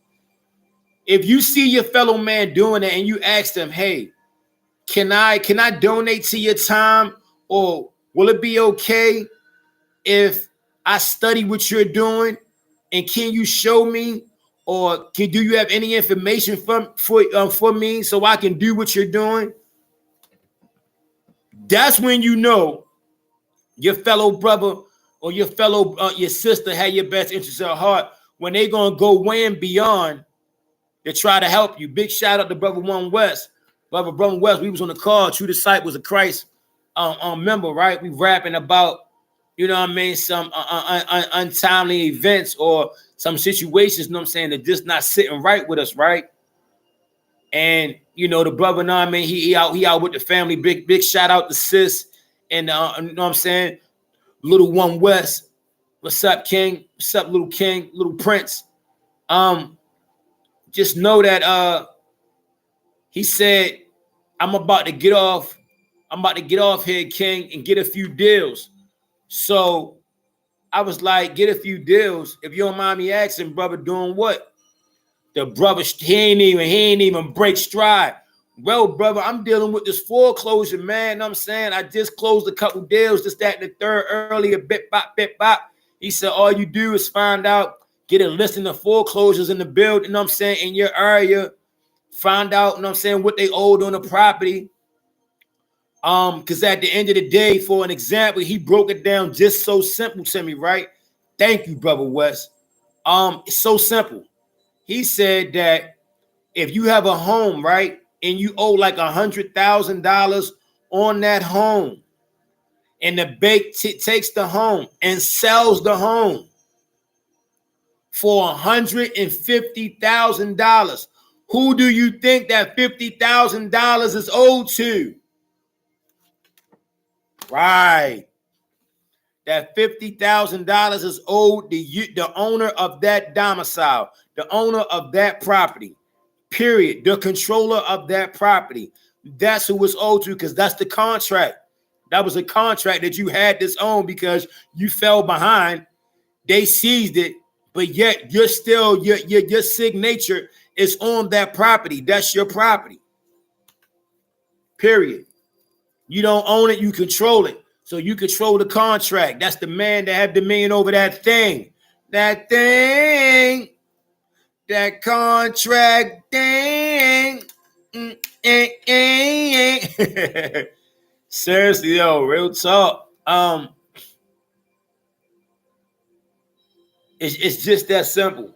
If you see your fellow man doing it and you ask them, hey, can I donate to your time, or will it be okay if I study what you're doing, and can you show me, or do you have any information for me so I can do what you're doing? That's when you know your fellow brother or your fellow your sister had your best interest at heart, when they gonna go way and beyond to try to help you. Big shout out to Brother One West. Brother West, we was on the call, True Disciples of Christ member, right? We rapping about, some untimely events or some situations, you know what I'm saying, that just not sitting right with us, right? And, the brother, he out with the family. Big shout out to sis and, you know what I'm saying, Little One West. What's up, King? What's up, Little King, Little Prince? Just know that he said, I'm about to get off here, King, and get a few deals. So I was like, get a few deals. If you don't mind me asking, brother, doing what? The brother, he ain't even break stride. Well, brother, I'm dealing with this foreclosure, man. You know what I'm saying? I just closed a couple deals, this, that, and the third earlier, bit bop. He said, all you do is find out, get a listing of foreclosures in the building, you know what I'm saying, in your area. Find out, you know what I'm saying, what they owed on the property. Because at the end of the day, for an example, he broke it down just so simple to me, right? Thank you, Brother West. It's so simple. He said that if you have a home, right, and you owe like $100,000 on that home, and the bank takes the home and sells the home for $150,000, who do you think that $50,000 is owed to? Right. That $50,000 is owed the owner of that domicile, the owner of that property, period. The controller of that property. That's who it's owed to, because that's the contract. That was a contract that you had this own because you fell behind. They seized it, but yet you're still your signature is on that property. That's your property. Period. You don't own it, you control it. So you control the contract. That's the man that have dominion over that thing. That thing. That contract thing. Seriously, yo, real talk. It's just that simple.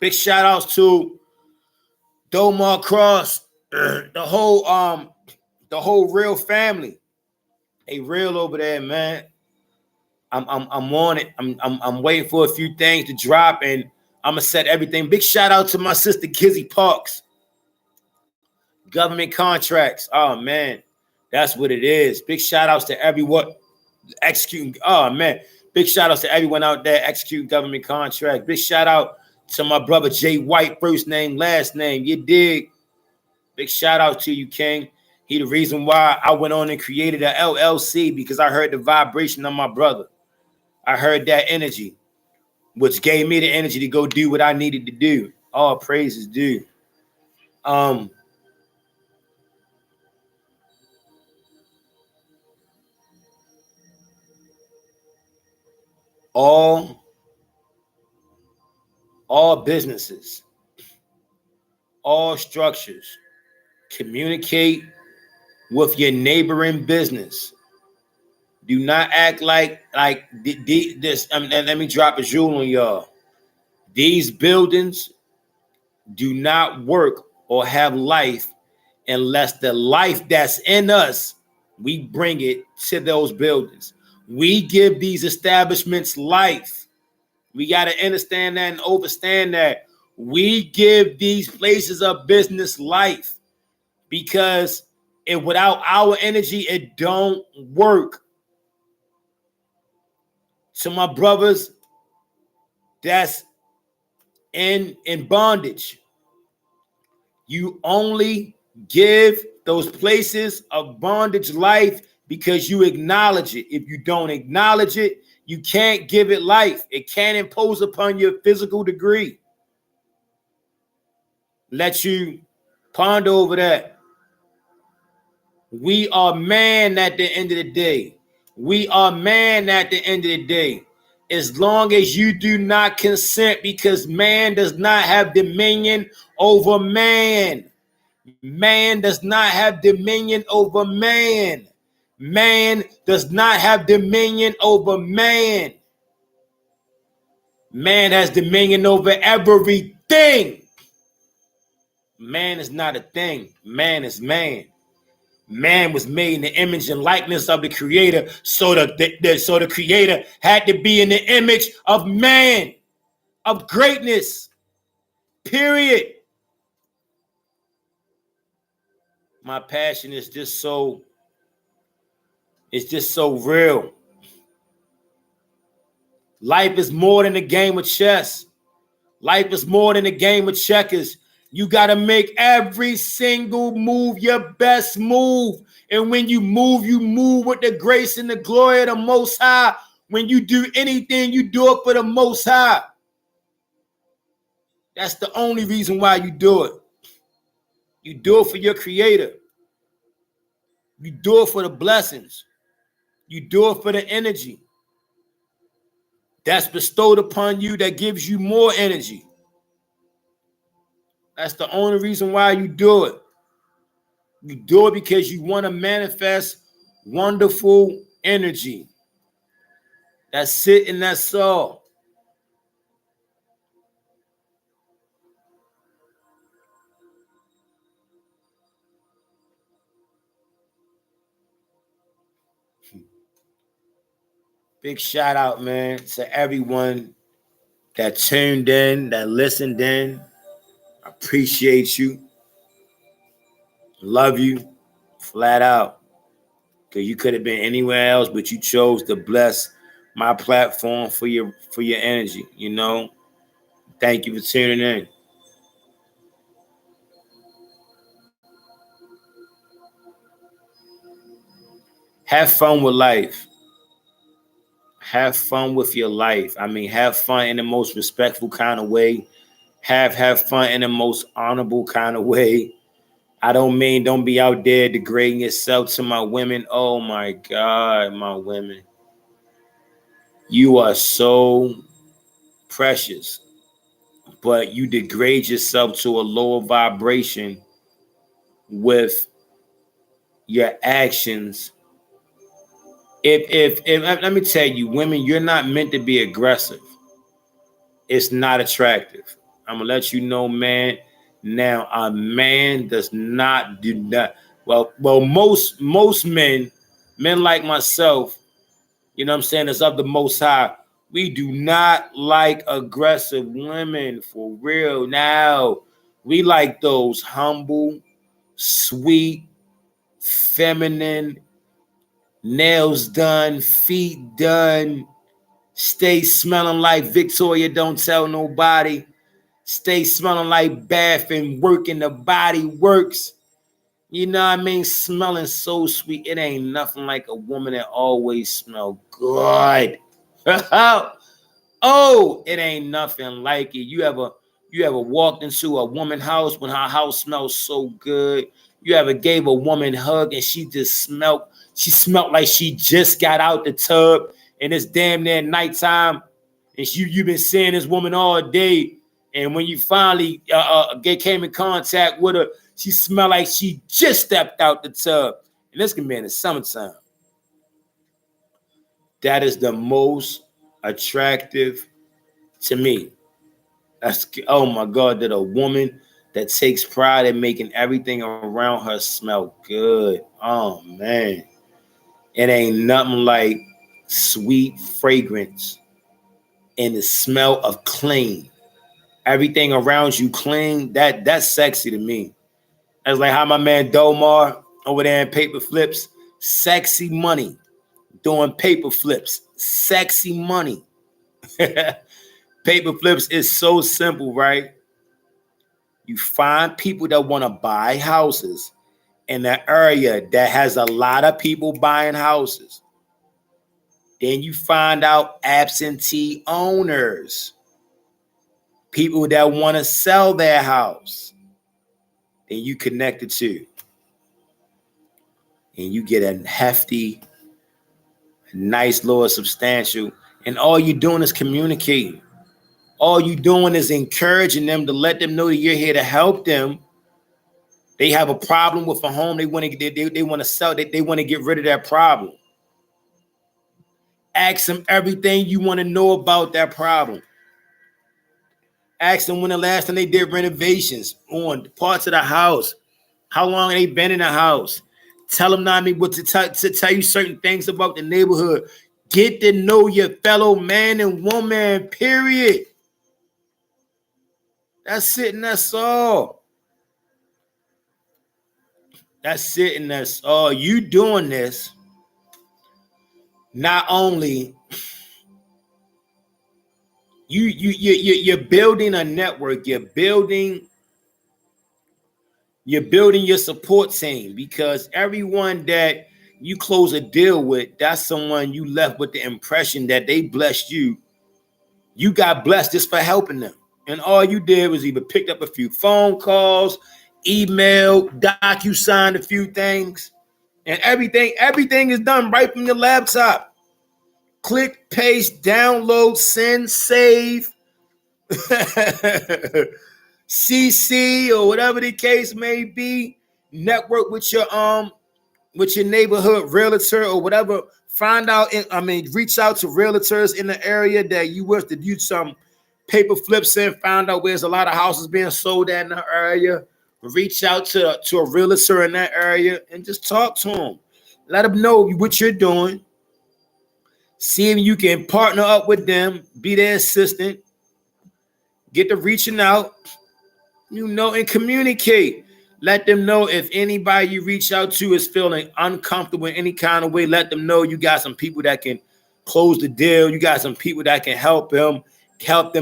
Big shout outs to Domar Cross, the whole real family. Hey, real over there, man. I'm on it. I'm waiting for a few things to drop, and I'm gonna set everything. Big shout out to my sister Kizzy Parks. Government contracts. Oh man, that's what it is. Big shout outs to everyone executing. Oh man, big shout outs to everyone out there executing government contracts. Big shout out to my brother Jay White, first name, last name. You dig? Big shout out to you, King. He the reason why I went on and created a LLC, because I heard the vibration of my brother. I heard that energy, which gave me the energy to go do what I needed to do. All praises due. All businesses, all structures communicate with your neighboring business. Do not act like this. I mean, let me drop a jewel on y'all. These buildings do not work or have life unless the life that's in us, we bring it to those buildings. We give these establishments life. We got to understand that and understand that. We give these places of business life, because without our energy, it don't work. So my brothers that's in bondage, you only give those places of bondage life because you acknowledge it. If you don't acknowledge it, you can't give it life. It can't impose upon your physical degree. Let you ponder over that. We are man at the end of the day. We are man at the end of the day. As long as you do not consent, because man does not have dominion over man. Man does not have dominion over man. Man does not have dominion over man. Man has dominion over everything. Man is not a thing. Man is man. Man was made in the image and likeness of the Creator, so the Creator had to be in the image of man, of greatness. Period. My passion is just so. It's just so real. Life is more than a game of chess. Life is more than a game of checkers. You got to make every single move your best move. And when you move with the grace and the glory of the Most High. When you do anything, you do it for the Most High. That's the only reason why you do it. You do it for your Creator. You do it for the blessings. You do it for the energy that's bestowed upon you, that gives you more energy. That's the only reason why you do it. You do it because you want to manifest wonderful energy. That's it, and that's all. Big shout out, man, to everyone that tuned in, that listened in. I appreciate you. Love you flat out. Because you could have been anywhere else, but you chose to bless my platform for your energy, you know. Thank you for tuning in. Have fun with life. Have fun with your life. I mean, have fun in the most respectful kind of way. Have fun in the most honorable kind of way. I don't mean don't be out there degrading yourself to my women. Oh my God, my women. You are so precious, but you degrade yourself to a lower vibration with your actions. If let me tell you, women, you're not meant to be aggressive. It's not attractive. I'm gonna let you know, man. Now, a man does not do that. Well, most men like myself, you know what I'm saying, is of the most high. We do not like aggressive women for real. Now, we like those humble, sweet, feminine, nails done, feet done, stay smelling like Victoria, don't tell nobody. Stay smelling like bath and working the body works. You know what I mean? Smelling so sweet. It ain't nothing like a woman that always smell good. Oh, it ain't nothing like it. You ever walked into a woman's house when her house smells so good? You ever gave a woman a hug and she smelled like she just got out the tub and it's damn near nighttime and you've been seeing this woman all day, and when you finally came in contact with her, she smelled like she just stepped out the tub. And this can be in the summertime. That is the most attractive to me. That's, oh my God, that a woman that takes pride in making everything around her smell good. Oh man. It ain't nothing like sweet fragrance and the smell of clean. Everything around you clean. That's sexy to me. That's like how my man Domar over there in Paper Flips, sexy money, doing paper flips, sexy money. Paper flips is so simple, right? You find people that want to buy houses in an area that has a lot of people buying houses. Then you find out absentee owners, people that want to sell their house. Then you connect the two. And you get a hefty, nice, lower substantial. And all you're doing is communicating. All you're doing is encouraging them to let them know that you're here to help them. They have a problem with a home. They want to sell. They want to get rid of that problem. Ask them everything you want to know about that problem. Ask them when the last time they did renovations on parts of the house. How long they been in the house. Tell them not me what to tell you certain things about the neighborhood. Get to know your fellow man and woman, period. That's it and that's all. That's it and that's all. You doing this, not only you're building a network, you're building your support team, because everyone that you close a deal with, that's someone you left with the impression that they blessed you. You got blessed just for helping them. And all you did was either picked up a few phone calls, email, DocuSign a few things, and everything is done right from your laptop. Click, paste, download, send, save, CC, or whatever the case may be. Network with your neighborhood realtor or whatever. Find out, reach out to realtors in the area that you wish to do some paper flips in. Find out where there's a lot of houses being sold at in the area. Reach out to a realtor in that area and just talk to them. Let them know what you're doing. See if you can partner up with them, be their assistant, get to reaching out, and communicate. Let them know if anybody you reach out to is feeling uncomfortable in any kind of way. Let them know you got some people that can close the deal. You got some people that can help them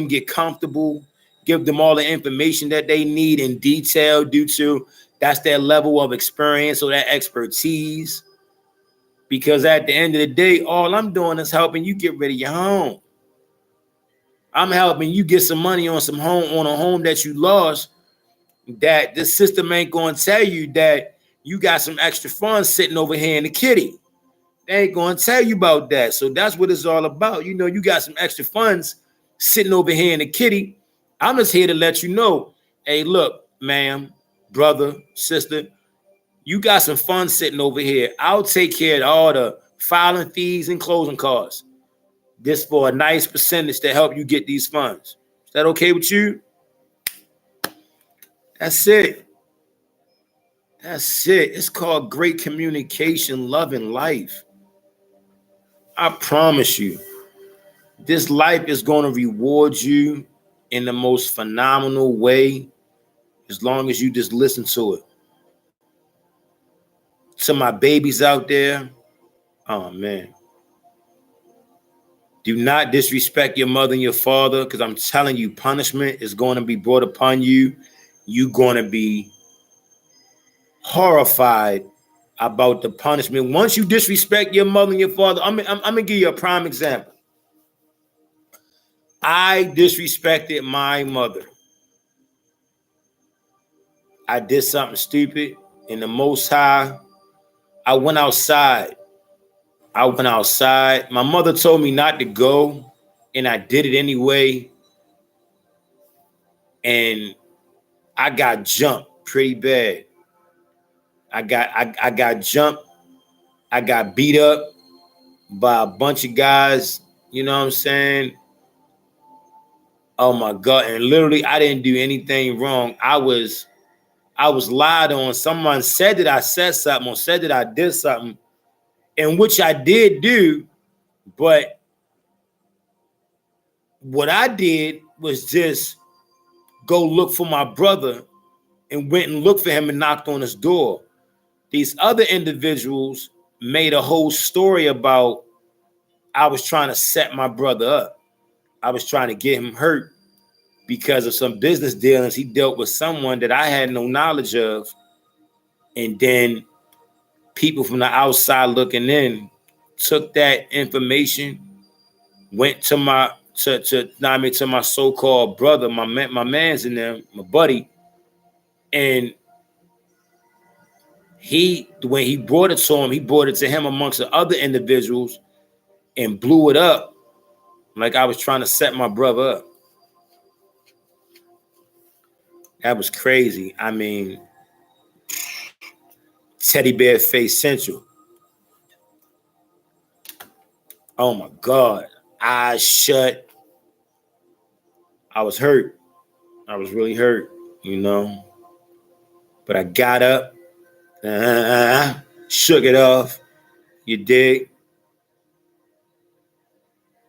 get comfortable, give them all the information that they need in detail due to that's their level of experience or that expertise. Because at the end of the day, all I'm doing is helping you get rid of your home. I'm helping you get some money on a home that you lost, that the system ain't going to tell you that you got some extra funds sitting over here in the kitty. They ain't going to tell you about that. So that's what it's all about. You know, you got some extra funds sitting over here in the kitty. I'm just here to let you know, hey, look, ma'am, brother, sister, you got some funds sitting over here. I'll take care of all the filing fees and closing costs. This for a nice percentage to help you get these funds. Is that okay with you? That's it. That's it. It's called great communication, love, and life. I promise you, this life is going to reward you in the most phenomenal way as long as you just listen to it. To my babies out there, oh man, do not disrespect your mother and your father, because I'm telling you, punishment is going to be brought upon you. You're going to be horrified about the punishment. Once you disrespect your mother and your father, I'm going to give you a prime example. I disrespected my mother. I did something stupid, and the Most High, I went outside. My mother told me not to go, and I did it anyway. And I got jumped pretty bad. I got jumped. I got beat up by a bunch of guys. You know what I'm saying? Oh my God. And literally, I didn't do anything wrong. I was lied on. Someone said that I said something or said that I did something, in which I did do. But what I did was just go look for my brother, and went and looked for him and knocked on his door. These other individuals made a whole story about I was trying to set my brother up. I was trying to get him hurt because of some business dealings he dealt with someone that I had no knowledge of. And then people from the outside looking in took that information, went to my so-called brother, my man's in there, my buddy, and when he brought it to him, he brought it to him amongst the other individuals and blew it up like I was trying to set my brother up. That was crazy. I mean, teddy bear face central. Oh my God. Eyes shut. I was hurt. I was really hurt, you know. But I got up, shook it off. You dig?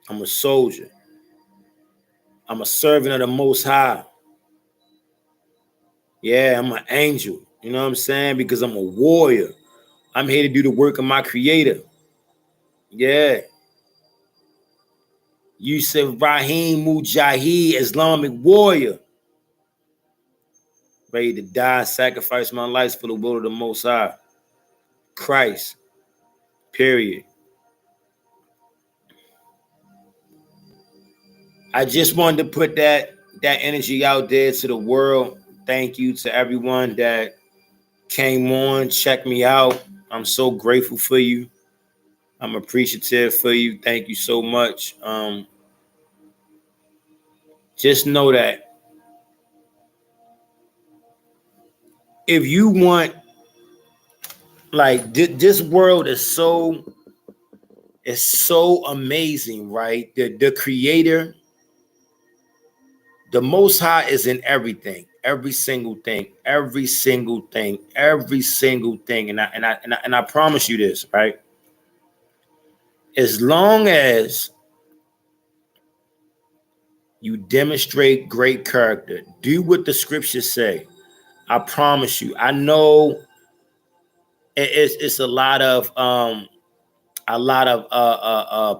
I'm a soldier. I'm a servant of the Most High. Yeah, I'm an angel. You know what I'm saying? Because I'm a warrior. I'm here to do the work of my creator. Yeah. Yusuf Rahim Mujahid, Islamic warrior. Ready to die, sacrifice my life for the will of the Most High. Christ. Period. I just wanted to put that energy out there to the world. Thank you to everyone that came on, check me out. I'm so grateful for you. I'm appreciative for you. Thank you so much. Just know that if you want, like, this world is so amazing, right? The creator, the Most High is in everything, every single thing. And I promise you this, right? As long as you demonstrate great character, do what the scriptures say. I promise you. I know it's a lot of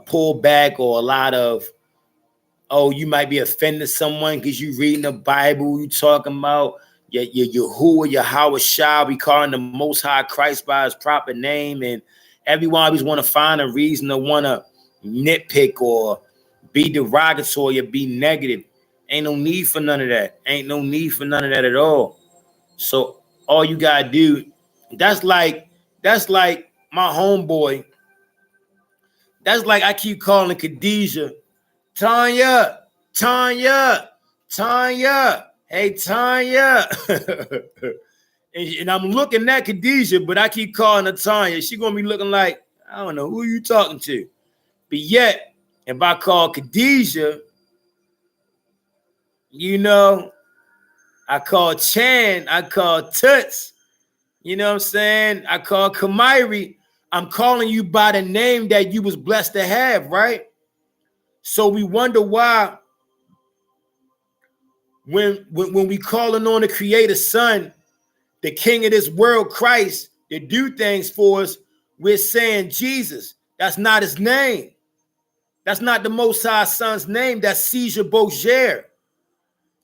pullback, or a lot of, oh, you might be offending someone because you reading the Bible, you talking about your Yahuwah, your Howard Shah, we calling the Most High Christ by his proper name, and Everyone always want to find a reason to want to nitpick or be derogatory or be negative. Ain't no need for none of that. Ain't no need for none of that at all. So all you gotta do, that's like my homeboy. That's like I keep calling Khadijah, Tanya, Tanya, Tanya. Hey, Tanya. and I'm looking at Khadijah, but I keep calling her Tanya. She gonna be looking like, I don't know, who you talking to? But yet, if I call Khadijah, you know, I call Chan, I call Toots, you know what I'm saying? I call Kamairi. I'm calling you by the name that you was blessed to have, right? So we wonder why when we calling on the Creator Son, the King of this world, Christ, to do things for us, we're saying Jesus. That's not his name. That's not the Most High Son's name. That's Caesar Borgia.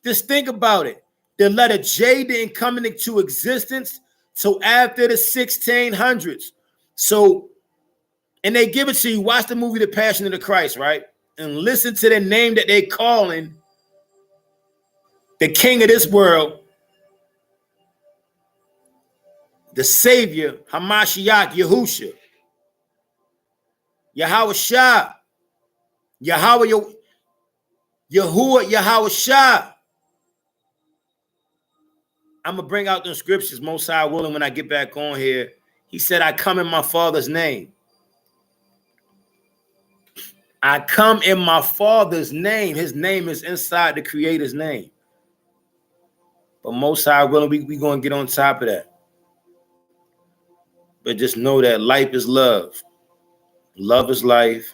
Just think about it. The letter J didn't come into existence till after the 1600s. So, and they give it to you. Watch the movie The Passion of the Christ, right? And listen to the name that they calling the King of this world, the Savior, Hamashiach, Yahusha, Yahweh Shah, Yahweh, Yahuwah, Yahweh Shah. I'm going to bring out the scriptures, most high willing, when I get back on here. He said, I come in my Father's name. I come in my Father's name. His name is inside the Creator's name. But most high willing, we going to get on top of that. But just know that life is love. Love is life.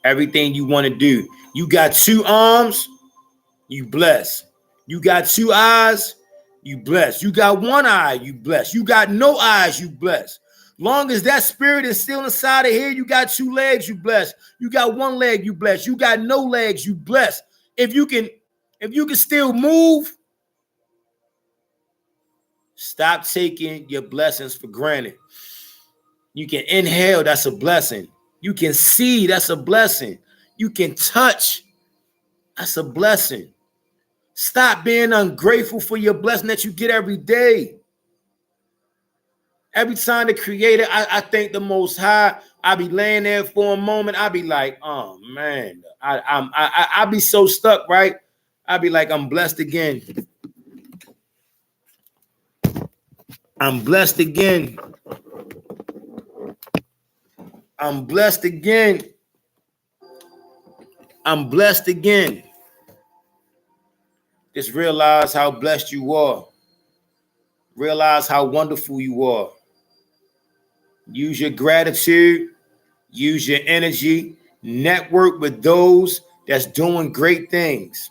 Everything you want to do. You got 2 arms, you bless. You got 2 eyes, you bless. You got 1 eye, you bless. You got no eyes, you bless. Long as that spirit is still inside of here, you got 2 legs, you bless. You got 1 leg, you bless. You got no legs, you bless. If you can still move, stop taking your blessings for granted. You can inhale, that's a blessing. You can see, that's a blessing. You can touch, that's a blessing. Stop being ungrateful for your blessing that you get every day. Every time the Creator, I thank the Most High. I be laying there for a moment. I be like, oh man, I be so stuck, right? I be like, I'm blessed again. I'm blessed again. I'm blessed again. I'm blessed again. Just realize how blessed you are. Realize how wonderful you are. Use your gratitude. Use your energy. Network with those that's doing great things.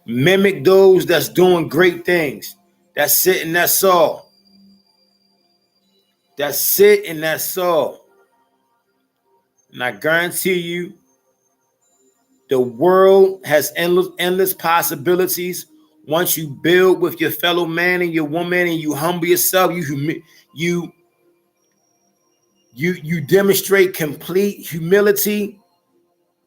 Mimic those that's doing great things. That's it and that's all. That's it and that's all. And I guarantee you, the world has endless possibilities. Once you build with your fellow man and your woman and you humble yourself, you demonstrate complete humility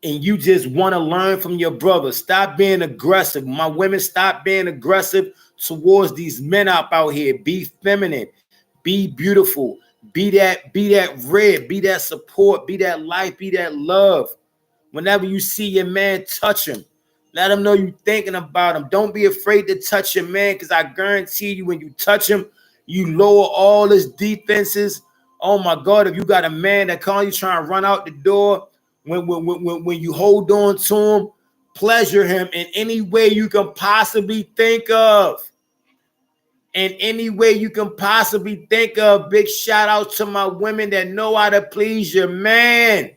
and you just want to learn from your brother. Stop being aggressive. My women, stop being aggressive towards these men out here. Be feminine, be beautiful, be that red, be that support, be that life, be that love. Whenever you see your man, touch him. Let him know you're thinking about him. Don't be afraid to touch your man, because I guarantee you, when you touch him, you lower all his defenses. Oh my God, if you got a man that calls you trying to run out the door, when you hold on to him, pleasure him in any way you can possibly think of. In any way you can possibly think of. Big shout out to my women that know how to please your man.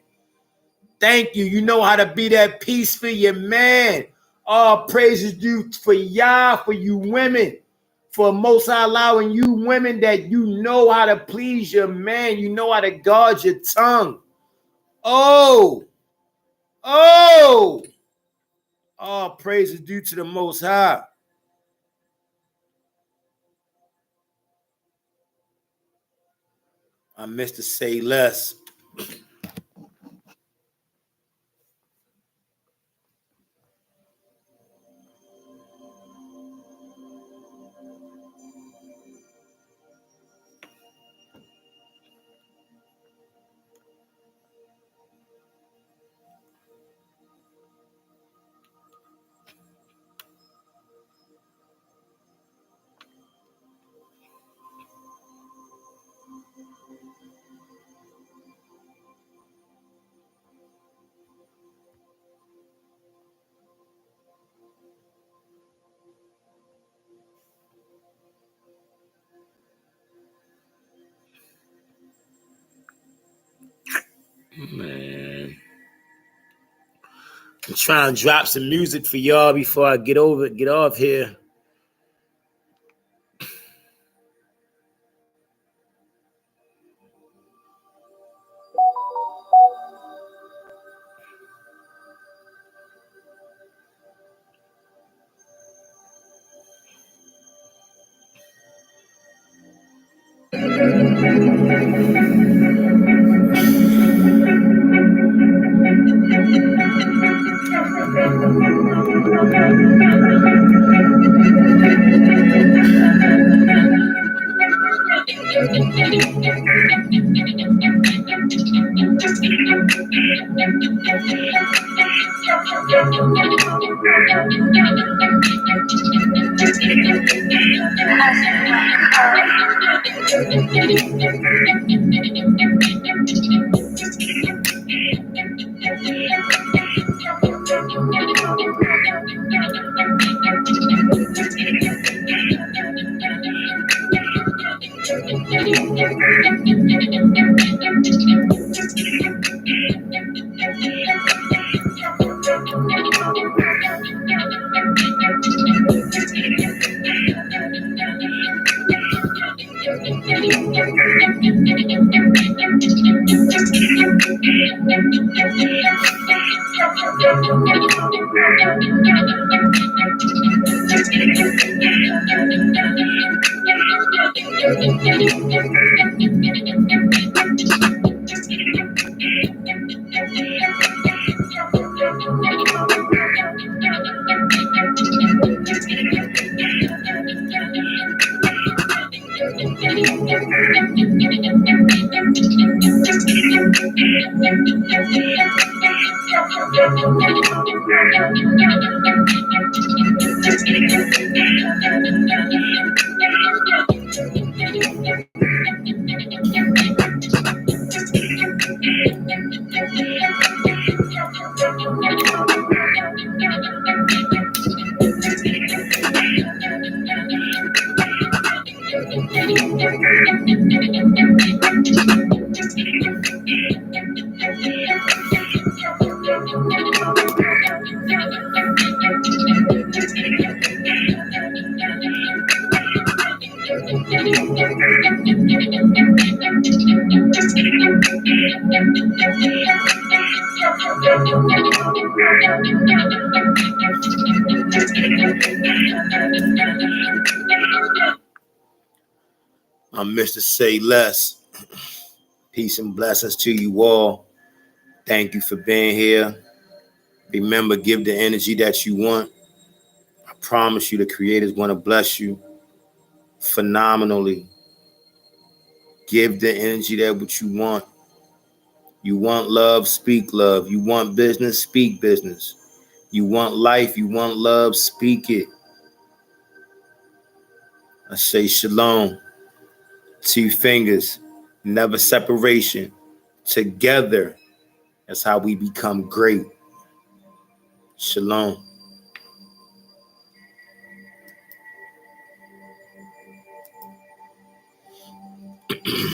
Thank you. You know how to be that peace for your man. All praises due for Yah, for you women, for Most High allowing you women that you know how to please your man. You know how to guard your tongue. Oh, all praises due to the Most High. I'm Mr. Say Less. Man, I'm trying to drop some music for y'all before I get off here. I'm Mr. Say Less. Peace and blessings to you all. Thank you for being here. Remember, give the energy that you want. I promise you the Creator is going to bless you phenomenally. Give the energy that what you want. You want love, speak love. You want business, speak business. You want life, you want love, speak it. I say shalom. 2 fingers, never separation. Together, that's how we become great. Shalom.